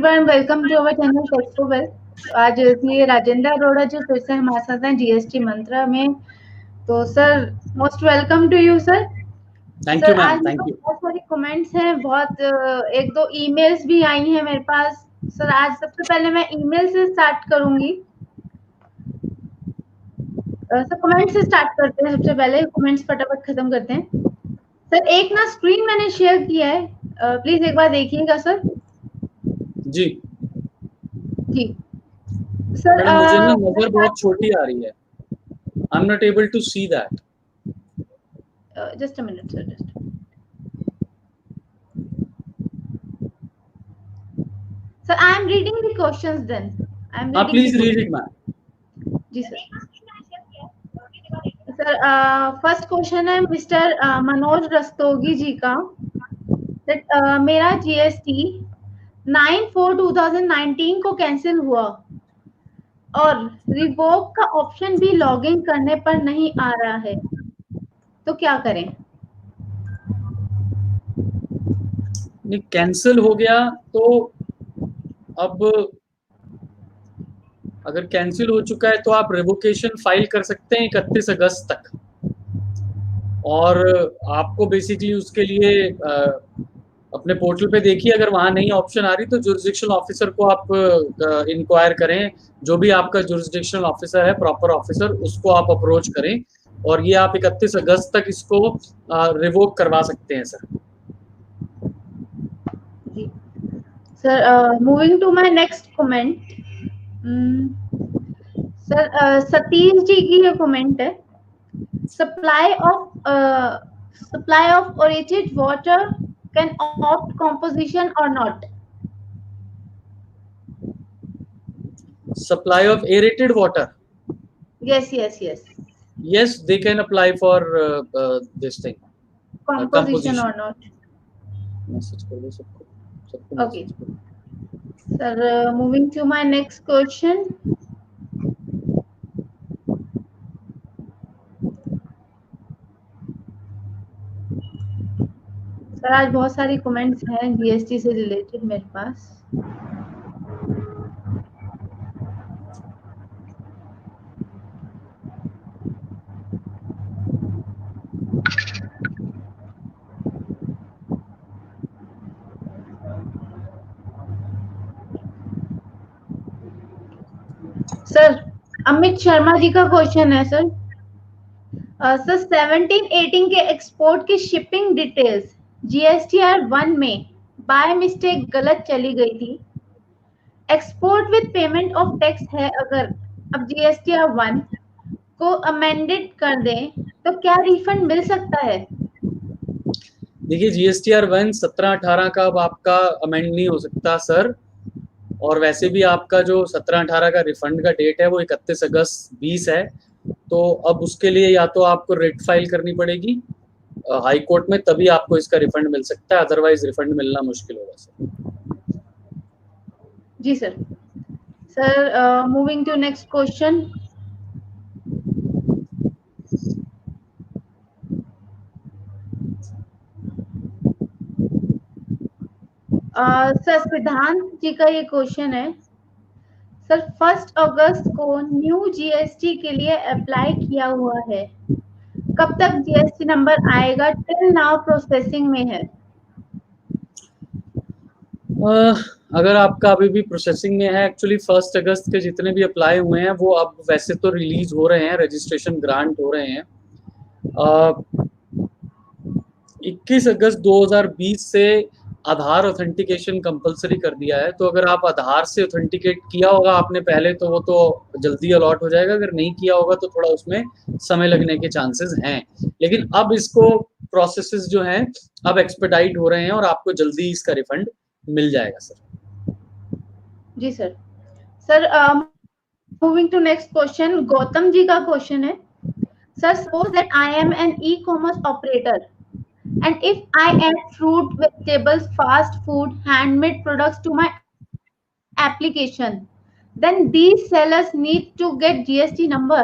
Everyone, welcome to our channel tax for wealth. आज ये राजेंद्र अरोड़ा जो फिर से हमारे साथ हैं जीएसटी मंत्रा में। तो sir, most welcome to you sir. Thank sir, you ma'am, आज मेरे थैंक पास यू। बहुत सारी कमेंट्स हैं, बहुत एक दो ईमेल्स भी आई हैं मेरे पास। सर, आज सबसे पहले मैं ईमेल से स्टार्ट करूंगी। सर, कमेंट से स्टार्ट करते हैं। सबसे पहले कमेंट्स फटाफट खत्म करते हैं। सर, एक ना स्क्रीन मैंने शेयर किया है, प्लीज एक बार देखिएगा सर। जी जी सर, मैडम, मुझे ना नजर बहुत छोटी आ रही है। I am not able to see that. Just a minute sir, just. Sir, I am reading the questions then. I am हाँ, reading the please read questions. It ma'am. जी सर। सर, फर्स्ट क्वेश्चन है mister Manoj Rastogi ji का। मेरा GST 9/4/2019 को cancel हुआ और revoke का option भी लॉगिन करने पर नहीं आ रहा है, तो क्या करें? नहीं, कैंसिल हो गया तो अब अगर कैंसिल हो चुका है तो आप रिवोकेशन फाइल कर सकते हैं 31 अगस्त तक। और आपको बेसिकली उसके लिए अपने पोर्टल पे देखिए, अगर वहाँ नहीं ऑप्शन आ रही तो जुरिसडिक्शनल ऑफिसर को आप इंक्वायर करें। जो भी आपका जुरिसडिक्शनल ऑफिसर है, प्रॉपर ऑफिसर, उसको आप अप्रोच करें और ये आप 31 अगस्त तक इसको रिवोक करवा सकते हैं सर। जी sir, moving to my next comment. Sir, Satish ji की ये कमेंट है। Supply of aerated water can opt composition or not? Supply of aerated water? Yes. Yes, they can apply for this thing. Composition or not? Message कर दो सबको, Okay. Sir, moving to my next question. Sir, आज बहुत सारी comments हैं GST से related मेरे पास। Sir, Amit Sharma ji का क्वेश्चन है सर। सर, 17-18 के एक्सपोर्ट की शिपिंग डिटेल्स जीएसटीआर 1 में बाय मिस्टेक गलत चली गई थी। Export with payment of tax है, अगर अब जीएसटीआर 1 को अमेंडेड कर दें तो क्या रिफंड मिल सकता है? देखिए, जीएसटीआर 1 17-18 का अब आपका अमेंड नहीं हो सकता सर। और वैसे भी आपका जो 17-18 का रिफंड का डेट है वो 31 अगस्त 20 है। तो अब उसके लिए या तो आपको रिट फाइल करनी पड़ेगी हाई कोर्ट में, तभी आपको इसका रिफंड मिल सकता है, अदरवाइज रिफंड मिलना मुश्किल होगा सर। जी sir. Sir, moving to next question. Sir, Siddhant ji का ये क्वेश्चन है। सर, 1 अगस्त को न्यू जीएसटी के लिए अप्लाई किया हुआ है, कब तक जीएसटी नंबर आएगा? टिल नाउ प्रोसेसिंग में है। अगर आपका अभी भी प्रोसेसिंग में है, एक्चुअली 1 अगस्त के जितने भी अप्लाई हुए हैं वो अब वैसे तो रिलीज हो रहे हैं, रजिस्ट्रेशन ग्रांट हो रहे हैं। 21 अगस्त 2020 से आधार ऑथेंटिकेशन कंपलसरी कर दिया है। तो अगर आप आधार से ऑथेंटिकेट किया होगा आपने पहले, तो वो तो जल्दी अलॉट हो जाएगा। अगर नहीं किया होगा तो थोड़ा उसमें समय लगने के चांसेस हैं, लेकिन अब इसको प्रोसेसेस जो हैं अब एक्सपेडाइट हो रहे हैं और आपको जल्दी इसका रिफंड मिल जाएगा सर। जी sir. Sir, moving to next question, Gautam ji का क्वेश्चन है। Sir, suppose that I am an e-commerce operator and if I add fruit, vegetables, fast food, handmade products to my application, then these sellers need to get GST number?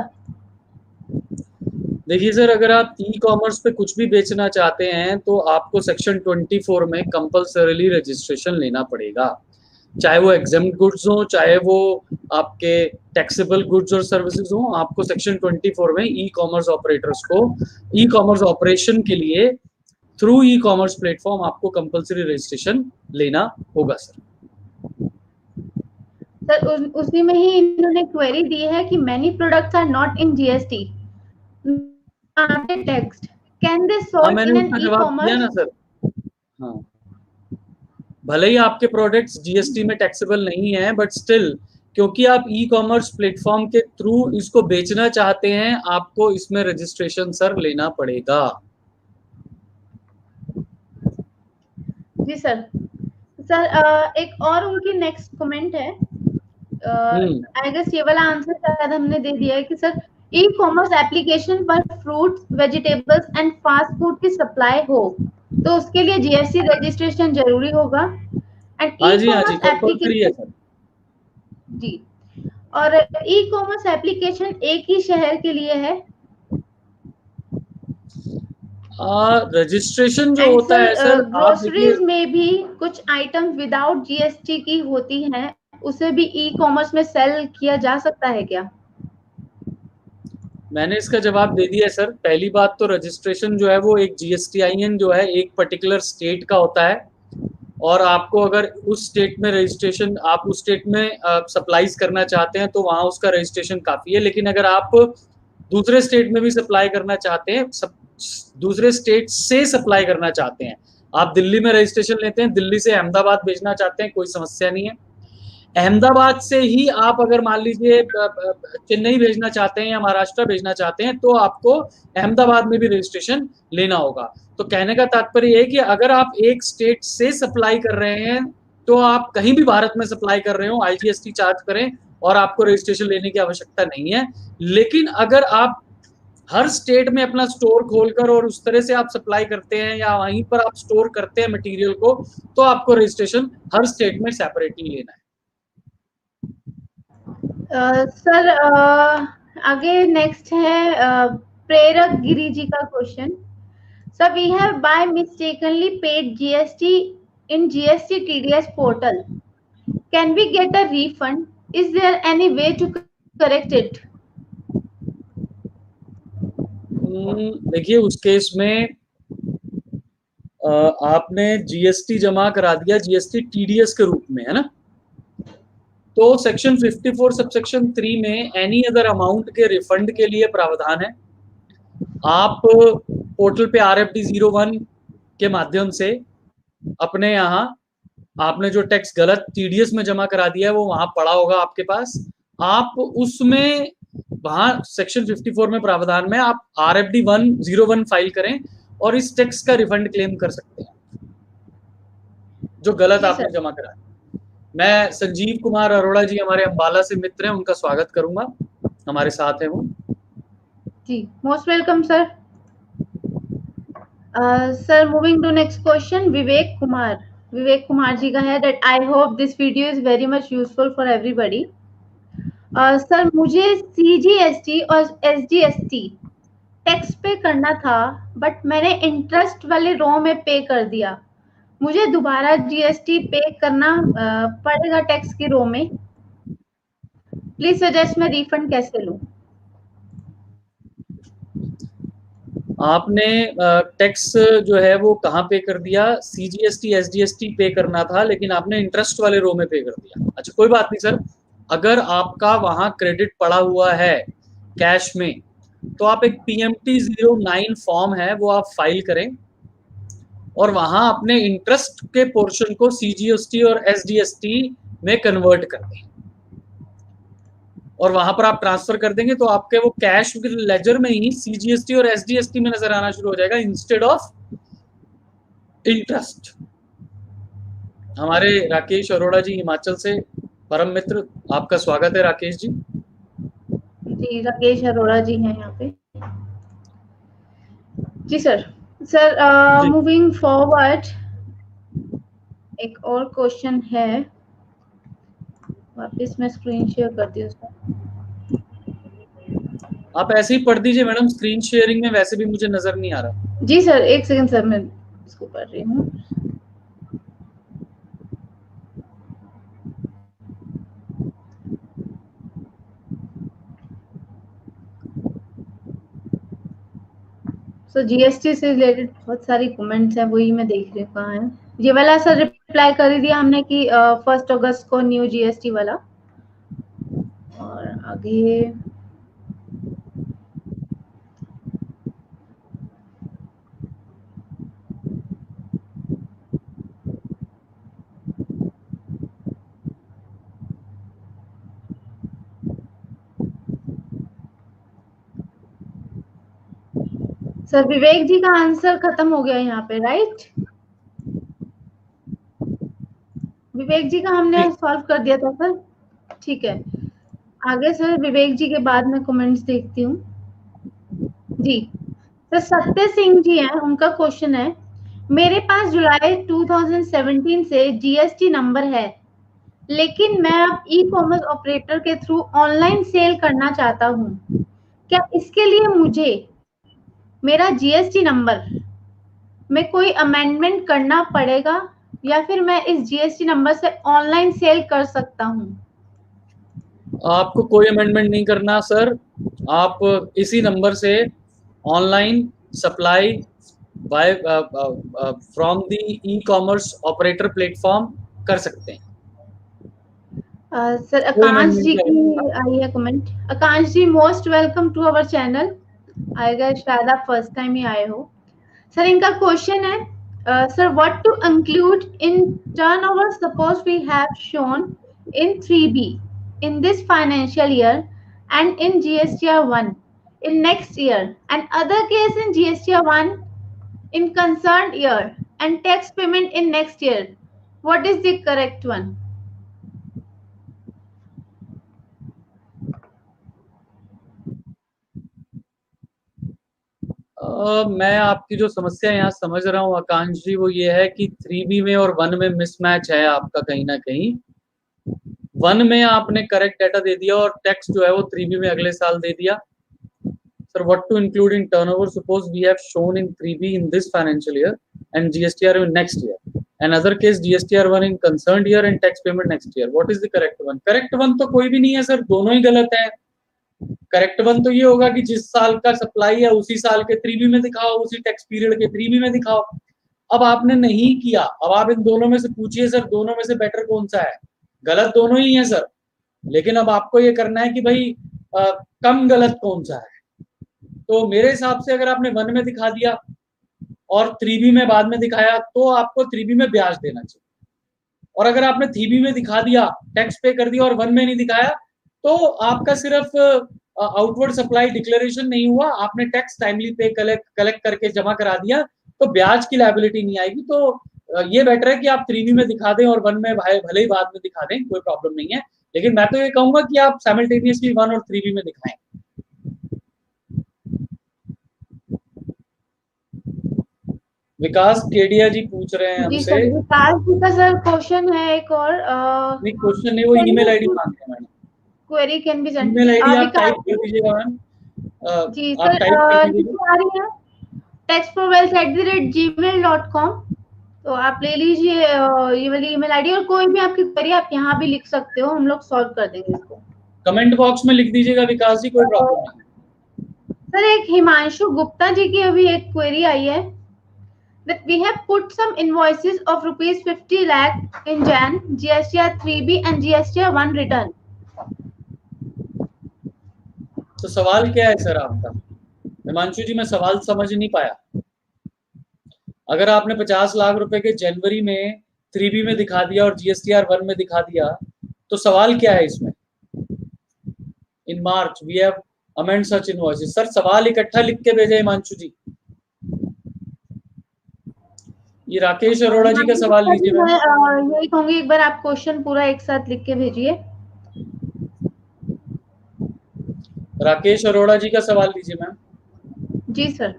देखिए sir, अगर आप e commerce पे कुछ भी बेचना चाहते हैं तो आपको सेक्शन 24 में कंपल्सरीली रजिस्ट्रेशन लेना पड़ेगा। चाहे वो एग्जेम्प्ट गुड्स हो, चाहे वो आपके टैक्सेबल गुड्स और सर्विसेज हो, आपको सेक्शन 24 में ई कॉमर्स ऑपरेटर्स को ई कॉमर्स ऑपरेशन के लिए थ्रू ई कॉमर्स प्लेटफॉर्म आपको कंपलसरी रजिस्ट्रेशन लेना होगा सर। सर उसी में ही इन्होंने क्वेरी दी है कि many products are not in GST text, can they sold मैंने इन एन उसका ई जवाब दिया ना कॉमर्स? सर। हाँ, भले ही आपके प्रोडक्ट्स जीएसटी में टैक्सेबल नहीं है, बट स्टिल क्योंकि आप ई कॉमर्स प्लेटफॉर्म के थ्रू इसको बेचना चाहते हैं, आपको इसमें रजिस्ट्रेशन सर लेना पड़ेगा। जी सर। एक और उनकी नेक्स्ट कमेंट है, आई गेस ये वाला आंसर शायद हमने दे दिया है कि सर ई कॉमर्स एप्लीकेशन पर fruits, vegetables and fast food की सप्लाई हो तो उसके लिए जीएसटी रजिस्ट्रेशन जरूरी होगा। एंड ई हाँ जी, कॉमर्स कंपलसरी है एप्लीकेशन, सर। जी, और ई कॉमर्स एप्लीकेशन एक ही शहर के लिए है। रजिस्ट्रेशन जो एंड होता है सर, आप देखिए, ग्रोसरीज में भी कुछ आइटम्स विदाउट जीएसटी की होती हैं, उसे भी ई कॉमर्स में सेल किया जा सकता है क्या? मैंने इसका जवाब दे दिया है सर। पहली बात तो रजिस्ट्रेशन जो है वो एक जीएसटीआईएन जो है एक पर्टिकुलर स्टेट का होता है, और आपको अगर उस स्टेट में रजिस्ट्रेशन, आप उस स्टेट में सप्लाईज करना चाहते हैं तो वहाँ उसका रजिस्ट्रेशन काफ़ी है। लेकिन अगर आप दूसरे स्टेट में भी सप्लाई करना चाहते हैं, दूसरे स्टेट से सप्लाई करना चाहते हैं, आप दिल्ली में रजिस्ट्रेशन लेते हैं, दिल्ली से अहमदाबाद भेजना चाहते हैं, कोई समस्या नहीं है। अहमदाबाद से ही आप अगर मान लीजिए चेन्नई भेजना चाहते हैं या महाराष्ट्र भेजना चाहते हैं, तो आपको अहमदाबाद में भी रजिस्ट्रेशन लेना होगा। तो कहने का तात्पर्य है कि अगर आप एक स्टेट से सप्लाई कर रहे हैं, तो आप कहीं भी भारत में सप्लाई कर रहे हो, आईजीएसटी चार्ज करें और आपको रजिस्ट्रेशन लेने की आवश्यकता नहीं है। लेकिन अगर आप हर स्टेट में अपना स्टोर खोलकर और उस तरह से आप सप्लाई करते हैं या वहीं पर आप स्टोर करते हैं मटेरियल को, तो आपको रजिस्ट्रेशन हर स्टेट में सेपरेटली लेना है। सर आगे नेक्स्ट है प्रेरक गिरी जी का question. Sir we have by mistakenly paid GST in GST TDS portal, can we get a refund? Is there any way to correct it? देखिए, उस केस में आपने जीएसटी जमा करा दिया जीएसटी टीडीएस के रूप में, है ना? तो सेक्शन 54 सबसेक्शन 3 में एनी अदर अमाउंट के रिफंड के लिए प्रावधान है। आप पोर्टल पे RFD 01 के माध्यम से अपने यहाँ आपने जो टैक्स गलत टीडीएस में जमा करा दिया है वो वहां पड़ा होगा आपके पास, आप उसमें वहां सेक्शन 54 में प्रावधान में आप RFD 101 फाइल करें और इस टैक्स का रिफंड क्लेम कर सकते हैं जो गलत आपने जमा करा। मैं संजीव कुमार अरोड़ा जी हमारे अंबाला से मित्र हैं, उनका स्वागत करूंगा, हमारे साथ हैं वो। जी, most welcome sir. Sir moving to next question, Vivek Kumar ji का है that I hope this video is very much useful for everybody. Sir मुझे सीजीएसटी और एसजीएसटी टैक्स पे करना था, बट मैंने इंटरेस्ट वाले रो में पे कर दिया, मुझे दोबारा जीएसटी पे करना पड़ेगा टैक्स की रो में? प्लीज सजेस्ट मैं रिफंड कैसे लूं? आपने टैक्स जो है वो कहाँ पे कर दिया? सीजीएसटी एसजीएसटी पे करना था, लेकिन आपने इंटरेस्ट वाले रो में पे कर दिया। अच्छा, कोई बात नहीं सर, अगर आपका वहां क्रेडिट पड़ा हुआ है कैश में, तो आप एक PMT 09 फॉर्म है वो आप फाइल करें और वहां अपने इंटरेस्ट के पोर्शन को सीजीएसटी और एसजीएसटी में कन्वर्ट कर दें और वहां पर आप ट्रांसफर कर देंगे तो आपके वो कैश लेजर में ही सीजीएसटी और एसजीएसटी में नजर आना शुरू हो जाएगा इंस्टेड ऑफ इंटरेस्ट। हमारे राकेश अरोड़ा जी हिमाचल से परम मित्र, आपका स्वागत है राकेश जी। जी, राकेश अरोड़ा जी हैं यहाँ पे। जी सर। सर मूविंग फॉरवर्ड, एक और क्वेश्चन है, वापस मैं स्क्रीन शेयर करती हूँ सर। आप ऐसे ही पढ़ दीजिए मैडम, स्क्रीन शेयरिंग में वैसे भी मुझे नजर नहीं आ रहा। जी सर, एक सेकंड सर, मैं इसको पढ़ रही हूँ। सो जीएसटी से रिलेटेड बहुत सारी कमेंट्स हैं, वही मैं देख रही हूँ कहाँ है। ये वाला सर रिप्लाई कर ही दिया हमने कि 1 अगस्त को न्यू जीएसटी वाला। और आगे सर विवेक जी का आंसर खत्म हो गया यहाँ पे, राइट? विवेक जी का हमने सॉल्व कर दिया था सर, ठीक है। आगे सर विवेक जी के बाद में कमेंट्स देखती हूँ जी। सर सत्य सिंह जी हैं, उनका क्वेश्चन है, मेरे पास जुलाई 2017 से जीएसटी नंबर है, लेकिन मैं अब ई कॉमर्स ऑपरेटर के थ्रू ऑनलाइन सेल करना चाहता हूँ। क्या इसके लिए मुझे मेरा जीएसटी नंबर में कोई अमेंडमेंट करना पड़ेगा, या फिर मैं इस जीएसटी नंबर से ऑनलाइन सेल कर सकता हूँ? आपको कोई अमेंडमेंट नहीं करना सर, आप इसी नंबर से online supply by from the e-commerce operator platform कर सकते हैं। सर आकांश जी की आई है comment. Akansh ji most welcome to our channel. आएगा शायद आप फर्स्ट टाइम ही आए हो। सर इनका क्वेश्चन है, sir what to include in turnover suppose we have shown in 3B in this financial year and in GSTR 1 in next year and other case in GSTR 1 in concerned year and tax payment in next year. What is the correct one? मैं आपकी जो समस्या यहाँ समझ रहा हूँ आकांश जी, वो ये है कि 3B में और 1 में मिसमैच है आपका कहीं ना कहीं। 1 में आपने करेक्ट डाटा दे दिया और टैक्स जो है वो 3B में अगले साल दे दिया। Sir what to include in turnover suppose we have shown in 3B in this financial year and GSTR in next year and other case GSTR 1 in concerned year and tax payment next year, what is the correct one? Correct one तो कोई भी नहीं है sir, दोनों ही गलत है। Correct one तो ये होगा कि जिस साल का सप्लाई है उसी साल के 3B में दिखाओ, उसी टैक्स पीरियड के 3B में दिखाओ। अब आपने नहीं किया, अब आप इन दोनों में से पूछिए सर दोनों में से बेटर कौन सा है? गलत दोनों ही है सर, लेकिन अब आपको ये करना है कि भाई कम गलत कौन सा है। तो मेरे हिसाब से अगर आपने 1 में दिखा दिया और 3B में बाद में दिखाया तो आपको 3B में ब्याज देना चाहिए, और अगर आपने 3B में दिखा दिया, टैक्स पे कर दिया और 1 में नहीं दिखाया, तो आपका सिर्फ आउटवर्ड सप्लाई डिक्लेरेशन नहीं हुआ, आपने टैक्स टाइमली पे कलेक्ट करके जमा करा दिया, तो ब्याज की लायबिलिटी नहीं आएगी। तो ये बेटर है कि आप 3B में दिखा दें और 1 में भले ही बाद में दिखा दें, कोई प्रॉब्लम नहीं है, लेकिन मैं तो ये कहूंगा कि आप साइमल्टेनियसली 1 और 3B में दिखाएं। विकास केडिया जी पूछ रहे हैं जी हमसे। सर, विकास जी का सर क्वेश्चन है एक और। नहीं क्वेश्चन नहीं, वो ईमेल आईडी मांगते हैं madam. Query can be sent. Email ID आप टाइप कर दीजिएगा मैम। जी आप सर, टाइप कर दीजिएगा। आ रही है taxforwealth@gmail.com। तो आप ले लीजिए ये वाली ईमेल आईडी, और कोई भी आपकी क्वेरी आप यहाँ भी लिख सकते हो, हम लोग सॉल्व कर देंगे इसको। कमेंट बॉक्स में लिख दीजिएगा विकास जी, कोई प्रॉब्लम नहीं। सर एक हिमांशु गुप्ता जी की अभी एक क्वेरी आई है, that we have put some invoices of rupees 50 lakh in Jan, GSTR 3B and GSTR 1 return. तो सवाल क्या है सर आपका? हिमांशु जी मैं सवाल समझ नहीं पाया। अगर आपने 50 लाख रुपए के जनवरी में 3B में दिखा दिया और GSTR 1 में दिखा दिया, तो सवाल क्या है इसमें? In March we have amend such invoices. Sir सवाल इकट्ठा लिख के भेजे हिमांशु जी। ये राकेश अरोड़ा जी का सवाल लीजिए। मैं यही कहूंगी एक बार आप क्वेश्चन पूरा एक साथ लिख के भेजिए। राकेश अरोड़ा जी का सवाल लीजिए मैम। जी sir.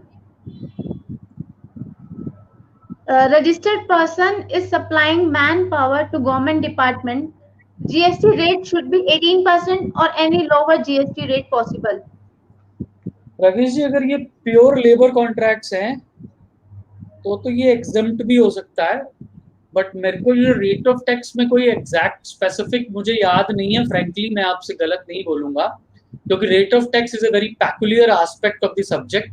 Registered person is supplying manpower to government department. GST rate should be 18% or any lower GST rate possible. Rakesh ji अगर ये प्योर लेबर कॉन्ट्रैक्ट्स हैं तो ये एग्जम्प्ट भी हो सकता है, बट मेरे को ये रेट ऑफ टैक्स में कोई एग्जैक्ट स्पेसिफिक मुझे याद नहीं है। फ्रैंकली मैं आपसे गलत नहीं बोलूंगा, क्योंकि rate of tax is a very peculiar aspect of the subject.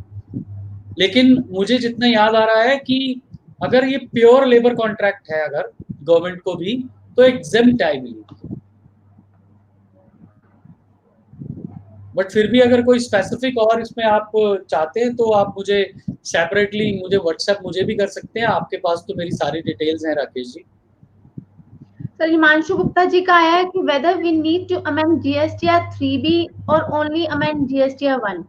लेकिन मुझे जितना याद आ रहा है कि अगर ये प्योर लेबर कॉन्ट्रैक्ट है अगर गवर्नमेंट को भी, तो एग्जेम्प्ट है आई बिलीव। बट फिर भी अगर कोई स्पेसिफिक और इसमें आप चाहते हैं तो आप मुझे सेपरेटली मुझे व्हाट्सएप मुझे भी कर सकते हैं। आपके पास तो मेरी सारी डिटेल्स हैं राकेश जी। सर हिमांशु गुप्ता जी का आया है कि whether we need to amend GSTR 3B और ओनली अमेंड जीएसटीआर 1।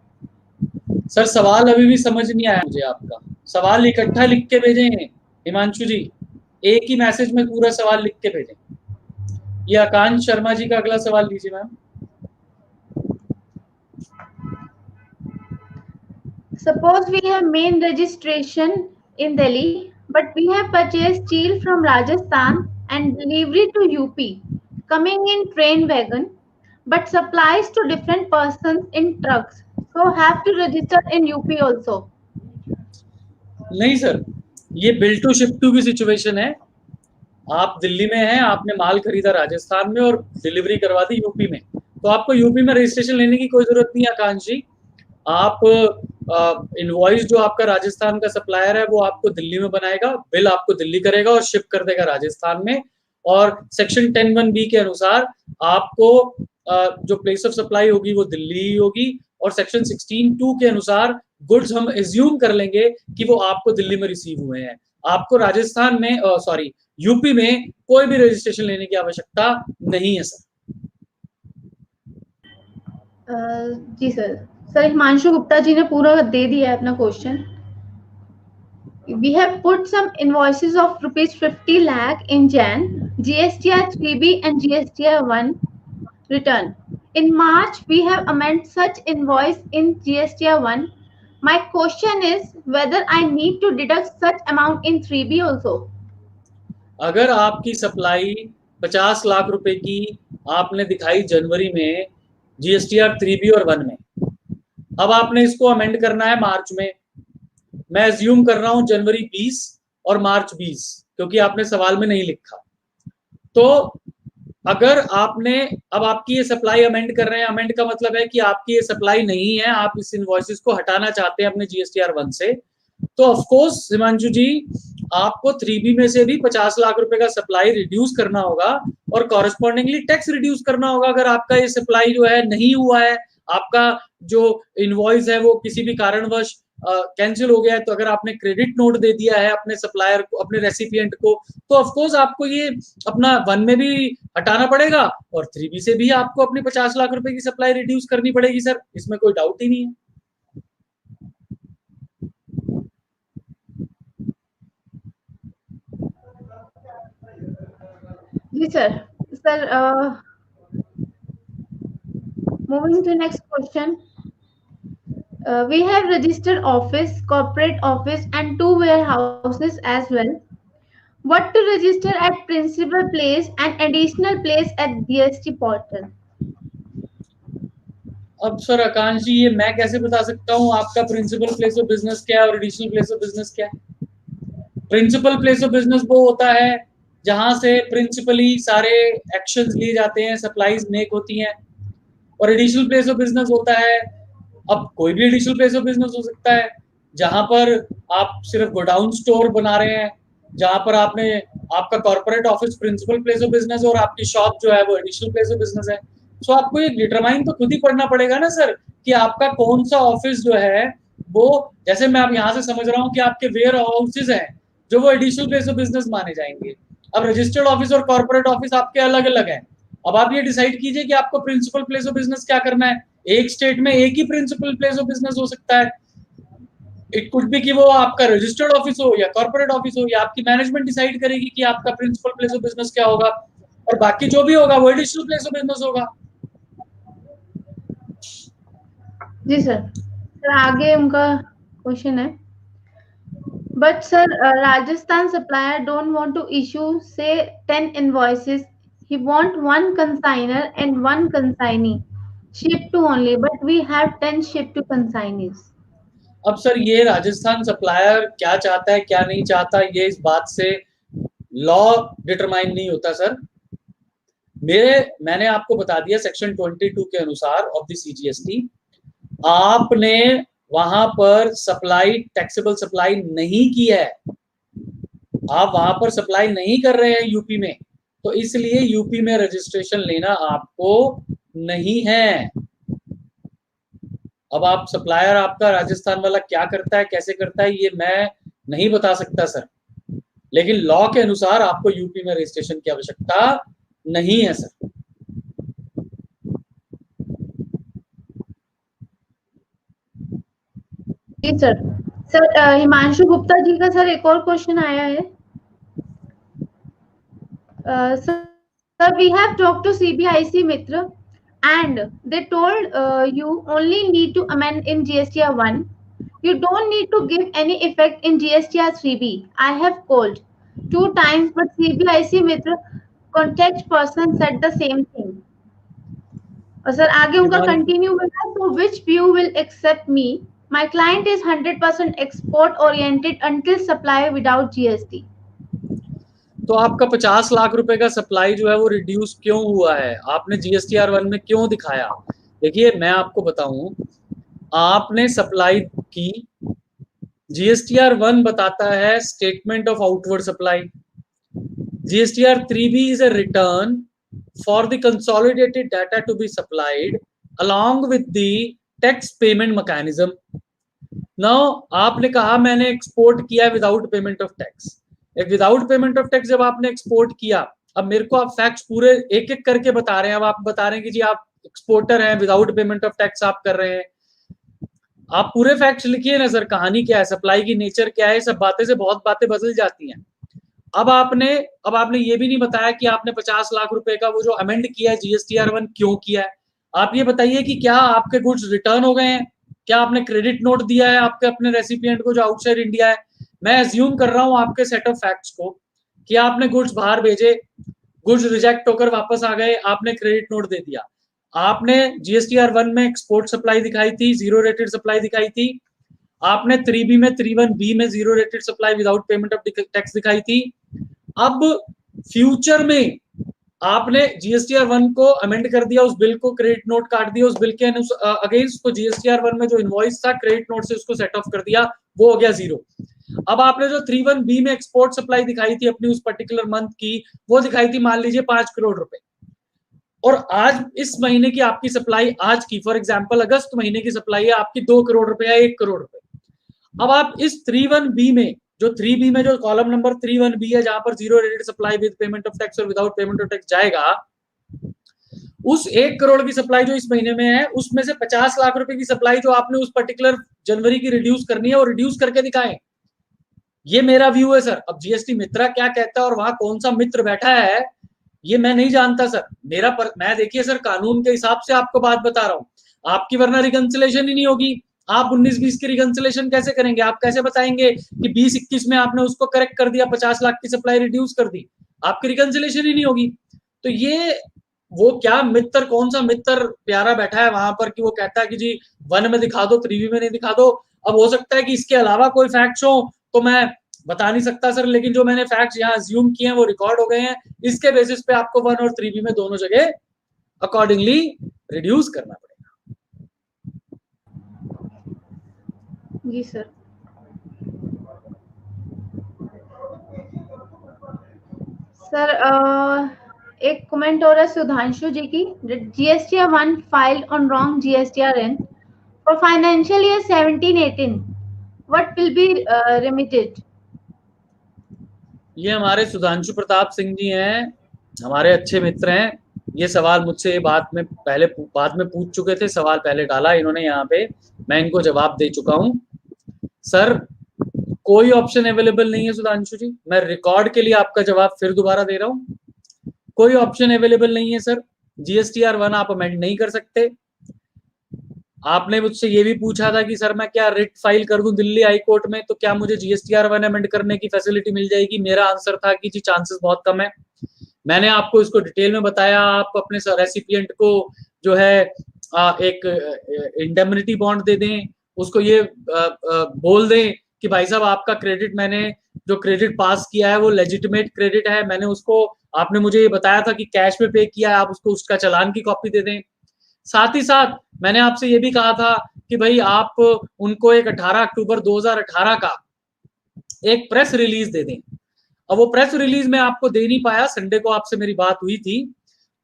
सर सवाल अभी भी समझ नहीं आया मुझे आपका। सवाल इकट्ठा लिख के भेजें हिमांशु जी, एक ही मैसेज में पूरा सवाल लिख के भेजें। ये आकांक्ष शर्मा जी का अगला सवाल लीजिए ma'am. Suppose we have main registration in Delhi, but we have purchased steel from Rajasthan and delivery to UP, coming in train wagon, but supplies to different persons in trucks. So have to register in UP also. नहीं sir, ये bill to ship to की situation है। आप दिल्ली में हैं, आपने माल खरीदा राजस्थान में और डिलीवरी करवा दी यूपी में, तो आपको यूपी में रजिस्ट्रेशन लेने की कोई जरूरत नहीं है आकांक्ष जी। आप इनवॉइस जो आपका राजस्थान का सप्लायर है वो आपको दिल्ली में बनाएगा, बिल आपको दिल्ली करेगा और शिप कर देगा राजस्थान में। और सेक्शन 10(1)(b) के अनुसार आपको जो प्लेस ऑफ सप्लाई होगी वो दिल्ली ही होगी, और सेक्शन 16(2) के अनुसार गुड्स हम एज्यूम कर लेंगे कि वो आपको दिल्ली में रिसीव हुए हैं। आपको राजस्थान में सॉरी यूपी में कोई भी रजिस्ट्रेशन लेने की आवश्यकता नहीं है सर। जी सर। सर हिमांशु गुप्ता जी ने पूरा दे दिया है अपना question. We have put some invoices of rupees 50 lakh in Jan, GSTR 3B and GSTR 1 return. In March, we have amended such invoice in GSTR 1. My question is whether I need to deduct such amount in 3B also. अगर आपकी supply 50 lakh रुपए की आपने दिखाई जनवरी में GSTR 3B और 1 में, अब आपने इसको अमेंड करना है मार्च में। मैं एज्यूम कर रहा हूं जनवरी 20 और मार्च 20, क्योंकि आपने सवाल में नहीं लिखा। तो अगर आपने अब आपकी ये सप्लाई अमेंड कर रहे हैं, अमेंड का मतलब है कि आपकी ये सप्लाई नहीं है, आप इस इनवॉइसेस को हटाना चाहते हैं अपने जीएसटीआर 1 से, तो ऑफ कोर्स हिमांशु जी आपको 3B में से भी 50 लाख रुपए का सप्लाई रिड्यूस करना होगा और कॉरेस्पॉन्डिंगली टैक्स रिड्यूस करना होगा। अगर आपका ये सप्लाई जो है नहीं हुआ है, आपका जो इनवॉइस है वो किसी भी कारणवश कैंसिल हो गया है, तो अगर आपने क्रेडिट नोट दे दिया है अपने सप्लायर को, अपने रेसिपिएंट को, तो ऑफ कोर्स आपको ये अपना 1 में भी हटाना पड़ेगा और 3B से भी आपको अपनी 50 लाख रुपए की सप्लाई रिड्यूस करनी पड़ेगी सर, इसमें कोई डाउट ही नहीं है। जी sir. Sir moving to next question. We have registered office, corporate office and 2 warehouses as well. What to register at principal place and additional place at GST portal? अब sir आकांक्ष जी ये मैं कैसे बता सकता हूँ आपका प्रिंसिपल प्लेस ऑफ बिजनेस क्या है और एडिशनल प्लेस ऑफ बिजनेस क्या है। प्रिंसिपल प्लेस ऑफ बिजनेस वो होता है जहां से प्रिंसिपली सारे एक्शंस लिए जाते हैं, सप्लाईज मेक होती हैं, और एडिशनल प्लेस ऑफ बिजनेस होता है, अब कोई भी एडिशनल प्लेस ऑफ बिजनेस हो सकता है जहां पर आप सिर्फ गोडाउन स्टोर बना रहे हैं, जहां पर आपने आपका corporate office principal place of business और आपकी शॉप जो है वो एडिशनल प्लेस ऑफ बिजनेस है। सो आपको ये डिटरमाइन तो खुद ही पढ़ना पड़ेगा ना सर कि आपका कौन सा ऑफिस जो है वो, जैसे मैं अब यहाँ से समझ रहा हूँ कि आपके वेयर हाउसेज हैं जो वो एडिशनल प्लेस ऑफ बिजनेस माने जाएंगे। अब रजिस्टर्ड ऑफिस और कॉर्पोरेट ऑफिस आपके अलग अलग हैं। अब आप ये डिसाइड कीजिए कि आपको प्रिंसिपल प्लेस ऑफ बिजनेस क्या करना है। एक स्टेट में एक ही प्रिंसिपल प्लेस ऑफ बिजनेस हो सकता है। इट कुड बी कि वो आपका रजिस्टर्ड ऑफिस हो या कॉर्पोरेट ऑफिस हो, या आपकी मैनेजमेंट डिसाइड करेगी कि आपका प्रिंसिपल प्लेस ऑफ बिजनेस क्या होगा, और बाकी जो भी होगा वो एडिशनल प्लेस ऑफ बिजनेस होगा। जी सर आगे उनका क्वेश्चन है, but sir Rajasthan supplier don't want to issue say 10 invoices. He want 1 consigner and 1 consignee ship to only, but we have 10 ship to consignees. अब सर ये राजस्थान सप्लायर क्या चाहता है क्या नहीं चाहता, ये इस बात से लॉ डिटरमाइन नहीं होता सर। मैंने आपको बता दिया सेक्शन 22 के अनुसार ऑफ द CGST आपने वहां पर सप्लाई, टैक्सेबल सप्लाई नहीं की है, आप वहां पर सप्लाई नहीं कर रहे हैं यूपी में, तो इसलिए यूपी में रजिस्ट्रेशन लेना आपको नहीं है। अब आप सप्लायर आपका राजस्थान वाला क्या करता है, कैसे करता है, ये मैं नहीं बता सकता सर, लेकिन लॉ के अनुसार आपको यूपी में रजिस्ट्रेशन की आवश्यकता नहीं है सर। जी सर। सर हिमांशु गुप्ता जी का सर एक और क्वेश्चन आया है। Sir, we have talked to CBIC Mitra, and they told you only need to amend in GSTR 1. You don't need to give any effect in GSTR 3B. I have called 2 times, but CBIC Mitra contact person said the same thing. Sir आगे उनका continue होगा, so which view will accept me? My client is 100% export oriented until supply without GST. तो आपका 50 लाख रुपए का supply जो है वो रिड्यूस क्यों हुआ है, आपने जीएसटीआर 1 में क्यों दिखाया? देखिए मैं आपको बताऊं, आपने सप्लाई की, जीएसटीआर 1 बताता है statement of outward supply, GSTR 3B is a return for the consolidated data to be supplied along with the tax payment mechanism. Now आपने कहा मैंने एक्सपोर्ट किया विदाउट पेमेंट ऑफ टैक्स, एक विदाउट पेमेंट ऑफ टैक्स जब आपने export किया, अब मेरे को आप फैक्ट्स पूरे एक एक करके बता रहे हैं, अब आप बता रहे हैं कि जी आप एक्सपोर्टर हैं, विदाउट पेमेंट ऑफ टैक्स आप कर रहे हैं, आप पूरे फैक्ट्स लिखिए ना सर, कहानी क्या है, सप्लाई की नेचर क्या है, सब बातें से बहुत बातें बदल जाती हैं। अब आपने ये भी नहीं बताया कि आपने 50 लाख रुपए का वो जो अमेंड किया है जीएसटीआर 1 क्यों किया है। आप ये बताइए कि क्या आपके गुड्स रिटर्न हो गए हैं, क्या आपने क्रेडिट नोट दिया है आपके अपने रेसिपिएंट को जो आउटसाइड इंडिया है। मैं अज्यूम कर रहा हूं आपके सेट ऑफ फैक्ट्स को कि आपने गुड्स बाहर भेजे, गुड्स रिजेक्ट होकर वापस आ गए, आपने क्रेडिट नोट दे दिया, आपने जीएसटीआर 1 में एक्सपोर्ट सप्लाई दिखाई थी, जीरो रेटेड सप्लाई दिखाई थी, आपने 3B में 3(1)B में zero rated supply without payment of tax दिखाई थी। अब फ्यूचर में आपने जीएसटीआर 1 को अमेंड कर दिया, उस बिल को क्रेडिट नोट काट दिया, उस बिल के अगेंस्ट को जीएसटीआर 1 में जो इनवॉइस था क्रेडिट नोट से उसको सेट ऑफ कर दिया, वो हो गया जीरो। अब आपने जो 3(1)B में एक्सपोर्ट सप्लाई दिखाई थी अपनी उस पर्टिकुलर मंथ की, वो दिखाई थी मान लीजिए 5 करोड़ रुपए, और आज इस महीने की आपकी सप्लाई आज की फॉर एग्जांपल अगस्त महीने की सप्लाई है आपकी 2 करोड़ रुपए या 1 करोड़ रुपए। अब आप इस 3(1)B में जो 3B में जो कॉलम नंबर 3(1)B है जहां पर zero rated supply with payment of tax और विदाउट पेमेंट ऑफ टैक्स जाएगा, उस 1 करोड़ की सप्लाई जो इस महीने में है उसमें से 50 लाख रुपए की सप्लाई जो आपने उस पर्टिकुलर जनवरी की रिड्यूस करनी है वो रिड्यूस करके दिखाएं। ये मेरा व्यू है सर। अब जीएसटी मित्रा क्या कहता है और वहां कौन सा मित्र बैठा है ये मैं नहीं जानता सर। मैं देखिए सर कानून के हिसाब से आपको बात बता रहा हूँ, आपकी वरना रिकंसिलेशन ही नहीं होगी। आप 19-20 की रिकंसिलेशन कैसे करेंगे, आप कैसे बताएंगे कि 20-21 में आपने उसको करेक्ट कर दिया, 50 लाख की सप्लाई रिड्यूस कर दी, आपकी रिकंसिलेशन ही नहीं होगी। तो ये वो क्या मित्र, कौन सा मित्र प्यारा बैठा है वहां पर कि वो कहता है कि जी 1 में दिखा दो 3B में नहीं दिखा दो। अब हो सकता है कि इसके अलावा कोई फैक्ट्स हो तो मैं बता नहीं सकता सर, लेकिन जो मैंने फैक्ट्स यहाँ अज्यूम किए हैं वो रिकॉर्ड हो गए हैं, इसके बेसिस पे आपको 1 और 3B में दोनों जगह अकॉर्डिंगली रिड्यूस करना पड़ेगा। जी सर। सर एक कमेंट और है सुधांशु जी की, GSTR 1 filed on wrong GSTR in for financial year 17-18 what will be remitted. ये हमारे सुधांशु प्रताप सिंह जी हैं, हमारे अच्छे मित्र हैं। ये सवाल मुझसे बाद में पूछ चुके थे, सवाल पहले डाला इन्होंने यहाँ पे, मैं इनको जवाब दे चुका हूँ। सर कोई ऑप्शन अवेलेबल नहीं है सुधांशु जी, मैं रिकॉर्ड के लिए आपका जवाब फिर दोबारा दे रहा हूँ, कोई ऑप्शन अवेलेबल नहीं है सर। जीएसटीआर 1 आप अमेंड नहीं कर सकते। आपने मुझसे ये भी पूछा था कि सर मैं क्या रिट फाइल कर दूं दिल्ली हाई कोर्ट में तो क्या मुझे जीएसटीआर 1 अमेंड करने की फैसिलिटी मिल जाएगी। मेरा आंसर था कि जी चांसेस बहुत कम है। मैंने आपको इसको डिटेल में बताया, आप अपने रेसिपिएंट को जो है एक इंडेमनिटी बॉन्ड दे दें, उसको ये बोल दें कि भाई साहब आपका क्रेडिट, मैंने जो क्रेडिट पास किया है वो लेजिटिमेट क्रेडिट है, मैंने उसको, आपने मुझे ये बताया था कि कैश में पे किया है, आप उसको उसका चालान की कॉपी दे दें। साथ ही साथ मैंने आपसे ये भी कहा था कि भाई आप उनको एक 18 अक्टूबर 2018 का एक प्रेस रिलीज दे दें। अब वो प्रेस रिलीज में आपको दे नहीं पाया, संडे को आपसे मेरी बात हुई थी,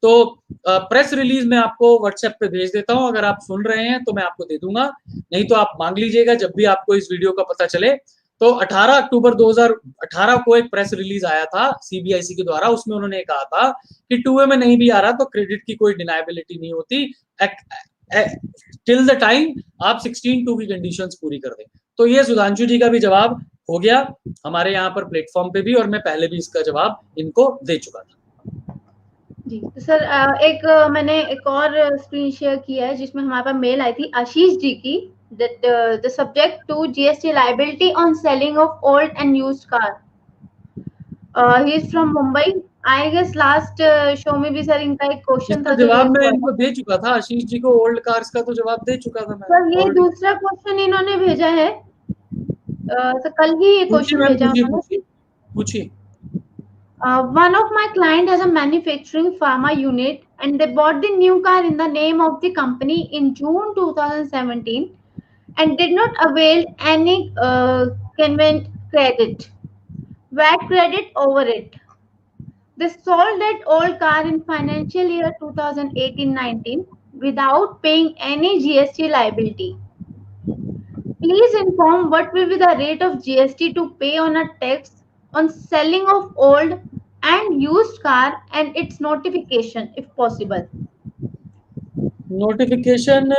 तो प्रेस रिलीज में आपको व्हाट्सएप पे भेज देता हूं, अगर आप सुन रहे हैं तो मैं आपको दे दूंगा, नहीं तो आप मांग लीजिएगा जब भी आपको इस वीडियो का पता चले। तो 18 अक्टूबर 2018 को एक प्रेस रिलीज आया था सीबीआईसी के द्वारा, उसमें उन्होंने कहा था कि 2A में नहीं भी आ रहा तो क्रेडिट की कोई डिनायबिलिटी नहीं होती टिल द टाइम आप 16(2) की कंडीशंस पूरी कर दें। तो ये सुधांशु जी का भी जवाब हो गया हमारे यहाँ पर प्लेटफॉर्म पे भी, और मैं पहले भी इसका जवाब इनको दे चुका था। जी तो सर मैंने एक और स्क्रीन शेयर किया है जिसमें हमारे पास मेल आई थी आशीष जी की, that the subject to GST liability on selling of old and used car. He is from Mumbai. I guess last show में भी सर इनका एक क्वेश्चन इसका था जो जवाब रेज मैं हुआ इनको था। दे चुका था, आशीष जी को ओल्ड कार्स का तो जवाब दे चुका था मैं सर ये ऑलरेडी। दूसरा क्वेश्चन इन्होंने भेजा है, तो कल ही ये पूछिए क्वेश्चन मैम, भेजा पूछिए उन्होंने। पूछिए पूछिए। One of my client has a manufacturing pharma unit and they bought the new car in the name of the company in June 2017 and did not avail any convent credit, VAT credit over it. They sold that old car in financial year 2018-19 without paying any GST liability. Please inform what will be the rate of GST to pay on a tax on selling of old and used car and its notification if possible. Notification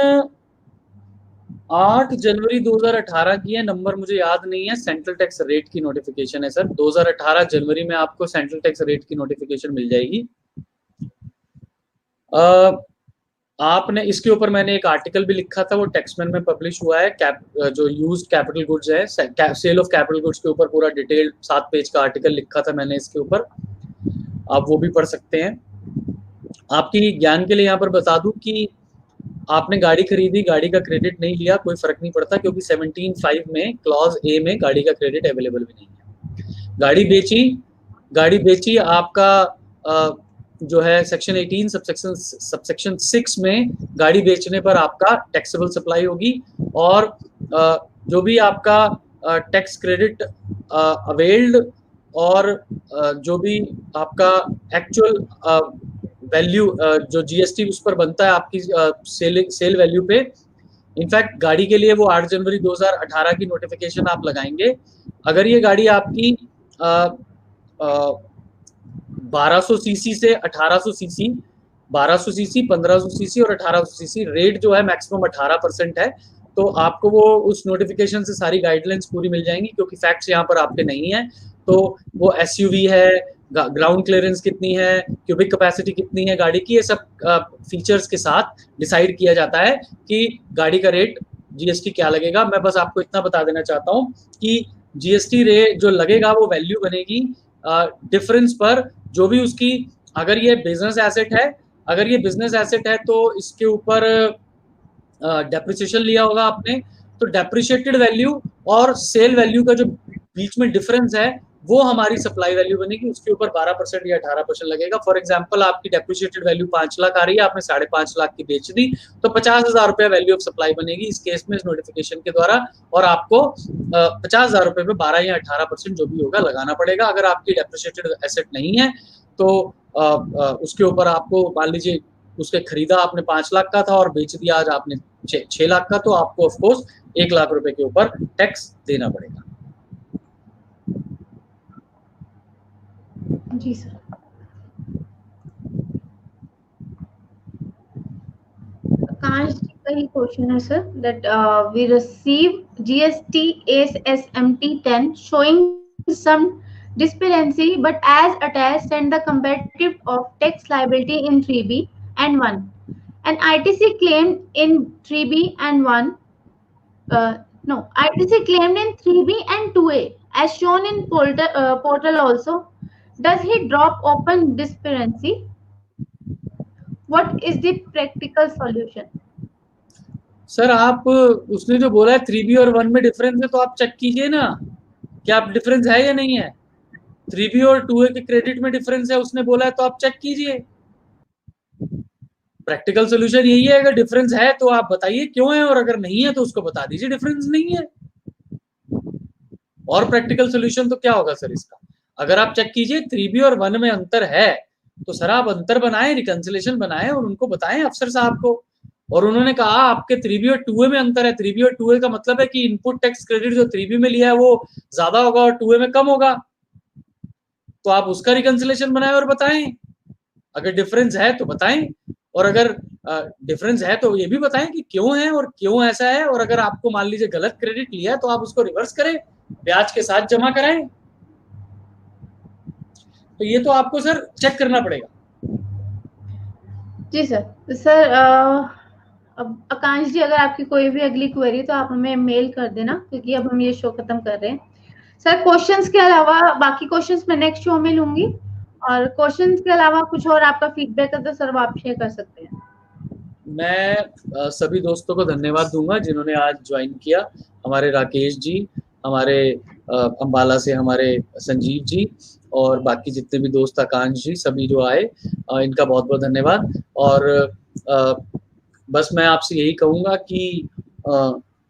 8 जनवरी 2018 की है, number मुझे याद नहीं है, central tax rate की notification है sir. 2018 जनवरी में आपको सेंट्रल टैक्स रेट की नोटिफिकेशन मिल जाएगी। आपने इसके ऊपर मैंने एक आर्टिकल भी लिखा था, वो टेक्समैन में पब्लिश हुआ है, जो यूज्ड कैपिटल गुड्स है, सेल ऑफ कैपिटल गुड्स के ऊपर पूरा डिटेल्ड 7 पेज का आर्टिकल लिखा था मैंने इसके ऊपर, आप वो भी पढ़ सकते हैं। आपकी ज्ञान के लिए यहाँ पर बता दूं कि आपने गाड़ी खरीदी, गाड़ी का क्रेडिट नहीं लिया, कोई फर्क नहीं पड़ता, क्योंकि 17(5) में क्लॉज ए में गाड़ी का क्रेडिट अवेलेबल भी नहीं है। गाड़ी बेची आपका जो है सेक्शन 18 सबसेक्शन 6 में गाड़ी बेचने पर आपका टैक्सेबल सप्लाई होगी, और जो भी आपका टैक्स क्रेडिट अवेल्ड और जो भी आपका एक्चुअल वैल्यू जो जीएसटी उस पर बनता है आपकी सेल वैल्यू पे, इनफैक्ट गाड़ी के लिए वो 8 जनवरी 2018 की नोटिफिकेशन आप लगाएंगे। अगर ये गाड़ी आपकी 1200 सीसी से 1800 सीसी, 1200 सीसी, 1500 सीसी और 1800 सीसी, रेट जो है मैक्सिमम 18% है, तो आपको वो उस नोटिफिकेशन से सारी गाइडलाइंस पूरी मिल जाएंगी, क्योंकि फैक्ट्स यहाँ पर आपके नहीं है। तो वो एसयूवी है, ग्राउंड क्लियरेंस कितनी है, क्यूबिक कैपेसिटी कितनी है गाड़ी की, ये सब फीचर्स के साथ डिसाइड किया जाता है कि गाड़ी का रेट जीएसटी क्या लगेगा। मैं बस आपको इतना बता देना चाहता हूँ कि जीएसटी रेट जो लगेगा वो वैल्यू बनेगी डिफरेंस पर, जो भी उसकी, अगर ये बिजनेस एसेट है तो इसके ऊपर डेप्रिसिएशन लिया होगा आपने, तो डेप्रिशिएटेड वैल्यू और सेल वैल्यू का जो बीच में डिफरेंस है वो हमारी सप्लाई वैल्यू बनेगी, उसके ऊपर 12% या 18% लगेगा। फॉर एग्जांपल आपकी डेप्रिशिएटेड वैल्यू 5 लाख आ रही है, आपने 5.5 लाख की बेच दी, तो 50,000 रुपया वैल्यू ऑफ सप्लाई बनेगी इस केस में, इस नोटिफिकेशन के द्वारा, और आपको 50,000 रुपए पे 12 या 18% जो भी होगा लगाना पड़ेगा। अगर आपकी डेप्रिशिएटेड एसेट नहीं है तो उसके ऊपर आपको, मान लीजिए उसके खरीदा आपने 5 लाख का था और बेच दिया आज आपने 6 लाख का, तो आपको ऑफकोर्स 1 लाख रुपए के ऊपर टैक्स देना पड़ेगा। जी सर। आकाश जी का ही क्वेश्चन है sir, that we receive GST SMT 10 showing some discrepancy but as attached and the comparative of tax liability in 3B and 1 and ITC claimed in 3B and 1 no ITC claimed in 3B and 2A as shown in portal also. Does he drop open discrepancy? What is the practical solution? Sir आप, उसने जो बोला है 3B और 1 में difference है, तो आप चेक कीजिए ना क्या डिफरेंस है या नहीं है। 3B और 2A के क्रेडिट में डिफरेंस है उसने बोला है, तो आप चेक कीजिए। प्रैक्टिकल सोल्यूशन यही है, अगर डिफरेंस है तो आप बताइए क्यों है, और अगर नहीं है तो उसको बता दीजिए डिफरेंस नहीं है। और प्रैक्टिकल सोल्यूशन तो क्या होगा सर इसका? अगर आप चेक कीजिए 3B और 1 में अंतर है तो सर आप अंतर बनाएं, रिकंसिलेशन बनाएं और उनको बताएं अफसर साहब को। और उन्होंने कहा आपके 3B और 2A में अंतर है। 3B और 2A का मतलब है कि इनपुट टैक्स क्रेडिट जो 3B में लिया है वो ज्यादा होगा और 2A में कम होगा, तो आप उसका रिकंसिलेशन बनाएं और बताएं। अगर डिफरेंस है तो बताएं, और अगर डिफरेंस है तो ये भी बताएं कि क्यों है और क्यों ऐसा है। और अगर आपको मान लीजिए गलत क्रेडिट लिया है तो आप उसको रिवर्स करें, ब्याज के साथ जमा कराएं। तो ये तो आपको सर चेक करना पड़ेगा। जी सर। तो सर अब आकांक्ष जी, अगर आपकी कोई भी अगली क्वेरी तो आप हमें मेल कर देना, क्योंकि अब हम ये शो खत्म कर रहे हैं। सर क्वेश्चंस के अलावा बाकी क्वेश्चंस मैं नेक्स्ट शो में लूंगी, और क्वेश्चंस के अलावा कुछ और आपका फीडबैक है तो सर वो आप शेयर कर सकते हैं। मैं सभी दोस्तों को धन्यवाद दूंगा जिन्होंने आज ज्वाइन किया। हमारे राकेश जी, हमारे अंबाला से हमारे संजीव जी, और बाकी जितने भी दोस्त आकांक्ष जी, सभी जो आए, इनका बहुत बहुत धन्यवाद। और बस मैं आपसे यही कहूँगा कि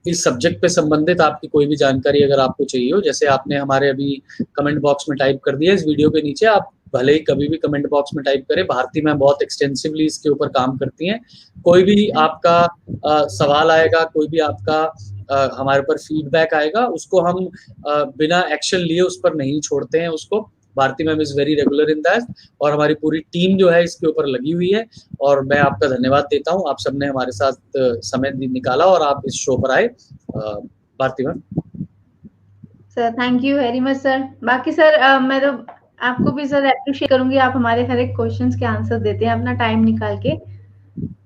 इस सब्जेक्ट पे संबंधित आपकी कोई भी जानकारी अगर आपको चाहिए हो, जैसे आपने हमारे अभी कमेंट बॉक्स में टाइप कर दिया इस वीडियो के नीचे, आप भले ही कभी भी कमेंट बॉक्स में टाइप करें। भारती मैम बहुत एक्सटेंसिवली इसके ऊपर काम करती हैं। कोई भी आपका सवाल आएगा, कोई भी आपका हमारे ऊपर फीडबैक आएगा, उसको हम बिना एक्शन लिए उस पर नहीं छोड़ते हैं उसको। Bharti ma'am is very regular in that, और हमारी पूरी टीम जो है इसके ऊपर लगी हुई है। और मैं आपका धन्यवाद देता हूँ, आप सबने हमारे साथ समय निकाला और आप इस शो पर आए। Bharti ma'am. Sir thank you very much sir. बाकी सर मैं तो आपको भी सर अप्रिशिएट करूंगी, आप हमारे हर एक क्वेश्चंस के आंसर देते हैं अपना टाइम निकाल के।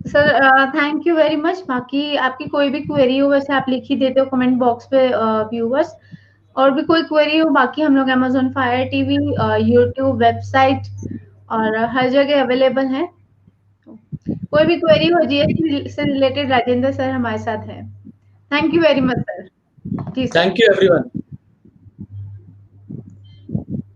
Sir thank you very much. बाकी आपकी कोई भी क्वेरी हो वैसे आप लिख ही देते हो कमेंट बॉक्स पे व्यूवर्स, और भी कोई क्वेरी हो, बाकी हम लोग Amazon Fire TV, YouTube, website और हर जगह अवेलेबल है। कोई भी क्वेरी हो जीएसटी से रिलेटेड राजेंद्र सर हमारे साथ हैं। Thank you very much sir. जी सर। Thank you everyone.